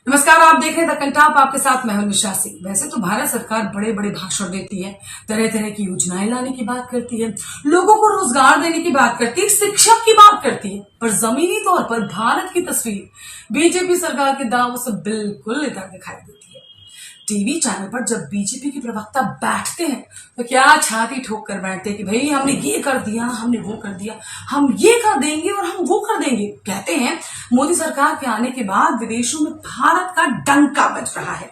नमस्कार, आप देख रहे हैं द कंटाप, आपके साथ मैं हूं निशा सिंह। वैसे तो भारत सरकार बड़े बड़े भाषण देती है, तरह तरह की योजनाएं लाने की बात करती है, लोगों को रोजगार देने की बात करती है, शिक्षा की बात करती है, पर जमीनी तौर पर भारत की तस्वीर बीजेपी सरकार के दावों से बिल्कुल इधर दिखाई देती है। टीवी चैनल पर जब बीजेपी के प्रवक्ता बैठते हैं तो क्या छाती ठोक कर बैठते हैं कि भाई हमने ये कर दिया, हमने वो कर दिया, हम ये कर देंगे और हम वो कर देंगे। कहते हैं मोदी सरकार के आने के बाद विदेशों में भारत का डंका बज रहा है।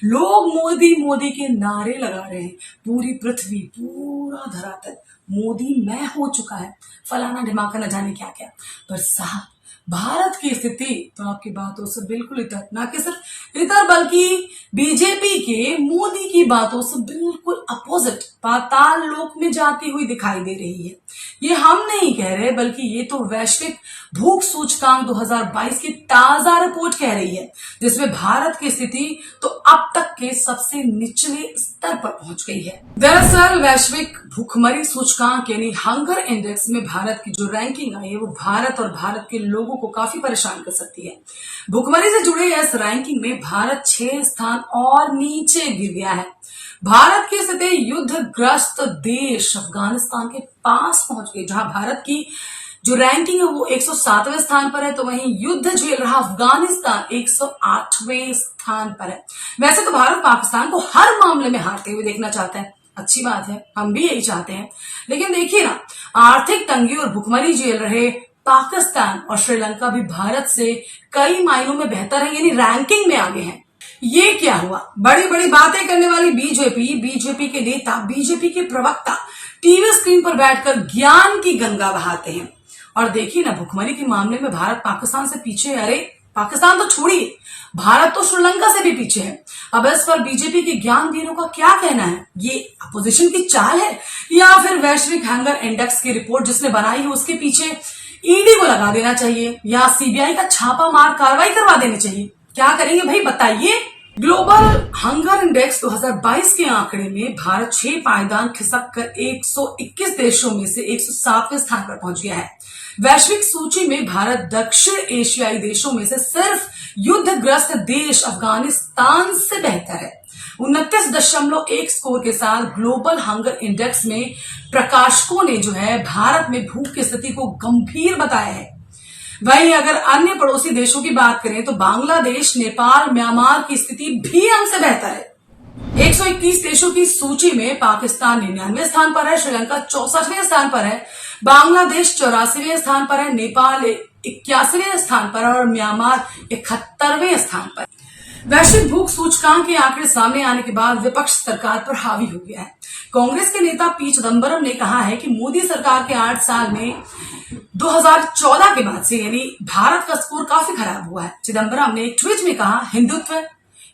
लोग मोदी मोदी के नारे लगा रहे हैं। पूरी पृथ्वी, पूरा धरातल मोदी मैं हो चुका है, फलाना ढिमाका न जाने क्या क्या। पर साहब, भारत की स्थिति तो आपकी बातों से बिल्कुल इतर, ना कि सिर्फ इतर बल्कि बीजेपी के मोदी की बातों से बिल्कुल अपोजिट पाताल लोक में जाती हुई दिखाई दे रही है। ये हम नहीं कह रहे, बल्कि ये तो वैश्विक भूख सूचकांक 2022 की ताजा रिपोर्ट कह रही है, जिसमें भारत की स्थिति तो अब तक के सबसे निचले स्तर पर पहुंच गई है। दरअसल वैश्विक भूखमरी सूचकांक यानी हंगर इंडेक्स में भारत की जो रैंकिंग आई है, वो भारत और भारत के लोगों को काफी परेशान कर सकती है। भूखमरी से जुड़े इस रैंकिंग में भारत 6 स्थान और नीचे गिर गया है। भारत की स्थिति युद्धग्रस्त देश अफगानिस्तान के पास पहुंच गई, जहां भारत की जो रैंकिंग है वो 107वें स्थान पर है, तो वहीं युद्ध झेल रहा अफगानिस्तान 108वें स्थान पर है। वैसे तो भारत पाकिस्तान को हर मामले में हारते हुए देखना चाहता है, अच्छी बात है, हम भी यही चाहते हैं। लेकिन देखिए ना, आर्थिक तंगी और भुखमरी झेल रहे पाकिस्तान और श्रीलंका भी भारत से कई मायनों में बेहतर है, यानी रैंकिंग में आगे हैं। ये क्या हुआ? बड़ी बड़ी बातें करने वाली बीजेपी के नेता, बीजेपी के प्रवक्ता टीवी स्क्रीन पर बैठकर ज्ञान की गंगा बहाते हैं। और देखिए ना, भुखमरी के मामले में भारत पाकिस्तान से पीछे है। अरे पाकिस्तान तो छोड़िए, भारत तो श्रीलंका से भी पीछे है। अब इस पर बीजेपी के ज्ञानवीरों का क्या कहना है? ये अपोजिशन की चाल है या फिर वैश्विक हंगर इंडेक्स की रिपोर्ट जिसने बनाई है उसके पीछे ईडी को लगा देना चाहिए या सीबीआई का छापा मार कार्रवाई करवा देनी चाहिए? क्या करेंगे भाई, बताइए। ग्लोबल हंगर इंडेक्स 2022 के आंकड़े में भारत 6 पायदान खिसक कर 121 देशों में से 107वें स्थान पर पहुंच गया है। वैश्विक सूची में भारत दक्षिण एशियाई देशों में से सिर्फ युद्धग्रस्त देश अफगानिस्तान से बेहतर है। 29.1 स्कोर के साथ ग्लोबल हंगर इंडेक्स में प्रकाशकों ने जो है भारत में भूख की स्थिति को गंभीर बताया है। वहीं अगर अन्य पड़ोसी देशों की बात करें तो बांग्लादेश, नेपाल, म्यांमार की स्थिति भी हमसे बेहतर है। 121 देशों की सूची में पाकिस्तान 99वें स्थान पर है, श्रीलंका 64वें स्थान पर है, बांग्लादेश 84वें स्थान पर है, नेपाल 81वें स्थान पर और म्यांमार 71वें स्थान पर। वैश्विक भूख सूचकांक के आंकड़े सामने आने के बाद विपक्ष सरकार पर हावी हो गया है। कांग्रेस के नेता पी चिदंबरम ने कहा है कि मोदी सरकार के 8 साल में 2014 के बाद से यानी भारत का स्कोर काफी खराब हुआ है। चिदंबरम ने एक ट्वीट में कहा, हिंदुत्व,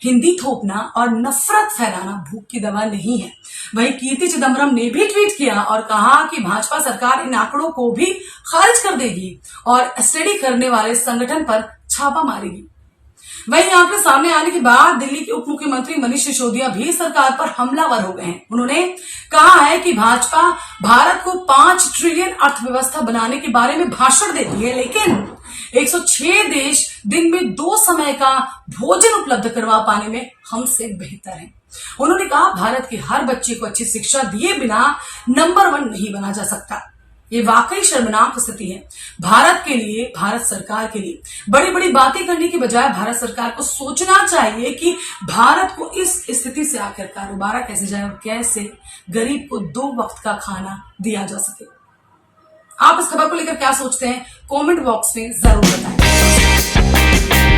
हिंदी थोपना और नफरत फैलाना भूख की दवा नहीं है। वहीं कीर्ति चिदंबरम ने भी ट्वीट किया और कहा कि भाजपा सरकार इन आंकड़ों को भी खारिज कर देगी और स्टडी करने वाले संगठन पर छापा मारेगी। वहीं आंकड़े सामने आने के बाद दिल्ली के उप मुख्यमंत्री मनीष सिसोदिया भी सरकार पर हमलावर हो गए हैं। उन्होंने कहा है कि भाजपा भारत को 5 ट्रिलियन अर्थव्यवस्था बनाने के बारे में भाषण देती है, लेकिन 106 देश दिन में 2 समय का भोजन उपलब्ध करवा पाने में हमसे बेहतर है। उन्होंने कहा, भारत के हर बच्चे को अच्छी शिक्षा दिए बिना नंबर 1 नहीं बना जा सकता। ये वाकई शर्मनाक स्थिति है भारत के लिए, भारत सरकार के लिए। बड़ी बड़ी बातें करने की बजाय भारत सरकार को सोचना चाहिए कि भारत को इस स्थिति से आखिरकार उबारा कैसे जाए और कैसे गरीब को 2 वक्त का खाना दिया जा सके। आप इस खबर को लेकर क्या सोचते हैं? कमेंट बॉक्स में जरूर बताएं।